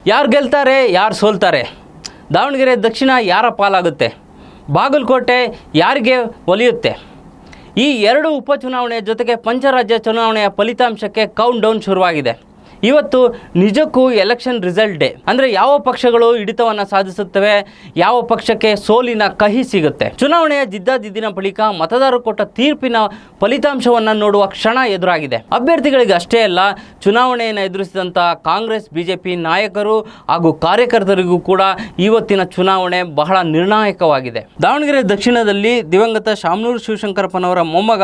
ಯಾರು ಗೆಲ್ತಾರೆ ಯಾರು ಸೋಲ್ತಾರೆ, ದಾವಣಗೆರೆ ದಕ್ಷಿಣ ಯಾರ ಪಾಲಾಗುತ್ತೆ, ಬಾಗಲಕೋಟೆ ಯಾರಿಗೆ ಒಲಿಯುತ್ತೆ? ಈ ಎರಡು ಉಪಚುನಾವಣೆಯ ಜೊತೆಗೆ ಪಂಚರಾಜ್ಯ ಚುನಾವಣೆಯ ಫಲಿತಾಂಶಕ್ಕೆ ಕೌಂಟ್ ಡೌನ್ ಶುರುವಾಗಿದೆ. ಇವತ್ತು ನಿಜಕ್ಕೂ ಎಲೆಕ್ಷನ್ ರಿಸಲ್ಟ್ ಡೇ. ಅಂದರೆ ಯಾವ ಪಕ್ಷಗಳು ಹಿಡಿತವನ್ನು ಸಾಧಿಸುತ್ತವೆ, ಯಾವ ಪಕ್ಷಕ್ಕೆ ಸೋಲಿನ ಕಹಿ ಸಿಗುತ್ತೆ. ಚುನಾವಣೆಯ ಜಿದ್ದಾಜಿದ್ದಿನ ಬಳಿಕ ಮತದಾರರು ಕೊಟ್ಟ ತೀರ್ಪಿನ ಫಲಿತಾಂಶವನ್ನು ನೋಡುವ ಕ್ಷಣ ಎದುರಾಗಿದೆ. ಅಭ್ಯರ್ಥಿಗಳಿಗೆ ಅಷ್ಟೇ ಅಲ್ಲ, ಚುನಾವಣೆಯನ್ನು ಎದುರಿಸಿದಂಥ ಕಾಂಗ್ರೆಸ್ ಬಿಜೆಪಿ ನಾಯಕರು ಹಾಗೂ ಕಾರ್ಯಕರ್ತರಿಗೂ ಕೂಡ ಇವತ್ತಿನ ಚುನಾವಣೆ ಬಹಳ ನಿರ್ಣಾಯಕವಾಗಿದೆ. ದಾವಣಗೆರೆ ದಕ್ಷಿಣದಲ್ಲಿ ದಿವಂಗತ ಶಾಮನೂರು ಶಿವಶಂಕರಪ್ಪನವರ ಮೊಮ್ಮಗ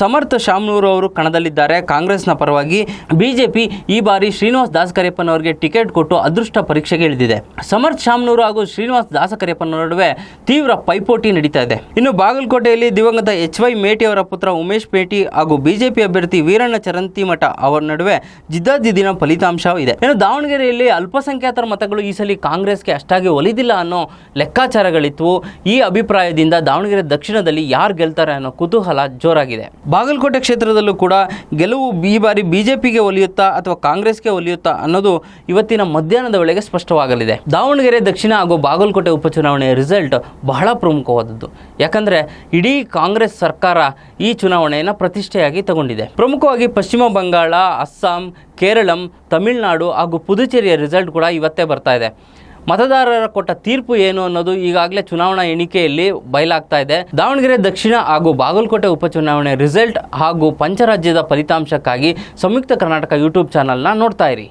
ಸಮರ್ಥ ಶಾಮನೂರು ಅವರು ಕಣದಲ್ಲಿದ್ದಾರೆ ಕಾಂಗ್ರೆಸ್ನ ಪರವಾಗಿ. ಬಿಜೆಪಿ ಈ ಬಾರಿ ಶ್ರೀನಿವಾಸ್ ದಾಸಕರಿಯಪ್ಪನವರಿಗೆ ಟಿಕೆಟ್ ಕೊಟ್ಟು ಅದೃಷ್ಟ ಪರೀಕ್ಷೆಗೆ ಇಳಿದಿದೆ. ಸಮರ್ಥ ಶಾಮನೂರು ಹಾಗೂ ಶ್ರೀನಿವಾಸ್ ದಾಸಕರಿಯಪ್ಪನ ನಡುವೆ ತೀವ್ರ ಪೈಪೋಟಿ ನಡೀತಾ ಇದೆ. ಇನ್ನು ಬಾಗಲಕೋಟೆಯಲ್ಲಿ ದಿವಂಗತ HY ಮೇಟಿ ಅವರ ಪುತ್ರ ಉಮೇಶ್ ಮೇಟಿ ಹಾಗೂ ಬಿಜೆಪಿ ಅಭ್ಯರ್ಥಿ ವೀರಣ್ಣ ಚರಂತಿಮಠ ಅವರ ನಡುವೆ ಜಿದ್ದಾಜಿದ್ದಿನ ಫಲಿತಾಂಶ ಇದೆ. ಇನ್ನು ದಾವಣಗೆರೆಯಲ್ಲಿ ಅಲ್ಪಸಂಖ್ಯಾತರ ಮತಗಳು ಈ ಸಲ ಕಾಂಗ್ರೆಸ್ಗೆ ಅಷ್ಟಾಗಿ ಒಲಿದಿಲ್ಲ ಅನ್ನೋ ಲೆಕ್ಕಾಚಾರಗಳಿತ್ತು. ಈ ಅಭಿಪ್ರಾಯದಿಂದ ದಾವಣಗೆರೆ ದಕ್ಷಿಣದಲ್ಲಿ ಯಾರು ಗೆಲ್ತಾರೆ ಅನ್ನೋ ಕುತೂಹಲ ಜೋರಾಗಿದೆ. ಬಾಗಲಕೋಟೆ ಕ್ಷೇತ್ರದಲ್ಲೂ ಕೂಡ ಗೆಲುವು ಈ ಬಾರಿ ಬಿಜೆಪಿಗೆ ಒಲಿಯುತ್ತಾ ಅಥವಾ ಕಾಂಗ್ರೆಸ್ಗೆ ಒಲಿಯುತ್ತಾ ಅನ್ನೋದು ಇವತ್ತಿನ ಮಧ್ಯಾಹ್ನದ ವೇಳೆಗೆ ಸ್ಪಷ್ಟವಾಗಲಿದೆ. ದಾವಣಗೆರೆ ದಕ್ಷಿಣ ಹಾಗೂ ಬಾಗಲಕೋಟೆ ಉಪಚುನಾವಣೆಯ ರಿಸಲ್ಟ್ ಬಹಳ ಪ್ರಮುಖವಾದದ್ದು. ಯಾಕಂದರೆ ಇಡೀ ಕಾಂಗ್ರೆಸ್ ಸರ್ಕಾರ ಈ ಚುನಾವಣೆಯನ್ನು ಪ್ರತಿಷ್ಠೆಯಾಗಿ ತಗೊಂಡಿದೆ. ಪ್ರಮುಖವಾಗಿ ಪಶ್ಚಿಮ ಬಂಗಾಳ, ಅಸ್ಸಾಂ, ಕೇರಳಂ, ತಮಿಳುನಾಡು ಹಾಗೂ ಪುದುಚೇರಿಯ ರಿಸಲ್ಟ್ ಕೂಡ ಇವತ್ತೇ ಬರ್ತಾ ಇದೆ. ಮತದಾರರ ಕೊಟ್ಟ ತೀರ್ಪು ಏನು ಅನ್ನೋದು ಈಗಾಗಲೇ ಚುನಾವಣಾ ಎಣಿಕೆಯಲ್ಲಿ ಬಯಲಾಗ್ತಾ ಇದೆ. ದಾವಣಗೆರೆ ದಕ್ಷಿಣ ಹಾಗೂ ಬಾಗಲಕೋಟೆ ಉಪಚುನಾವಣೆ ರಿಸಲ್ಟ್ ಹಾಗೂ ಪಂಚರಾಜ್ಯದ ಫಲಿತಾಂಶಕ್ಕಾಗಿ ಸಂಯುಕ್ತ ಕರ್ನಾಟಕ ಯೂಟ್ಯೂಬ್ ಚಾನಲ್ನ ನೋಡ್ತಾ ಇರಿ.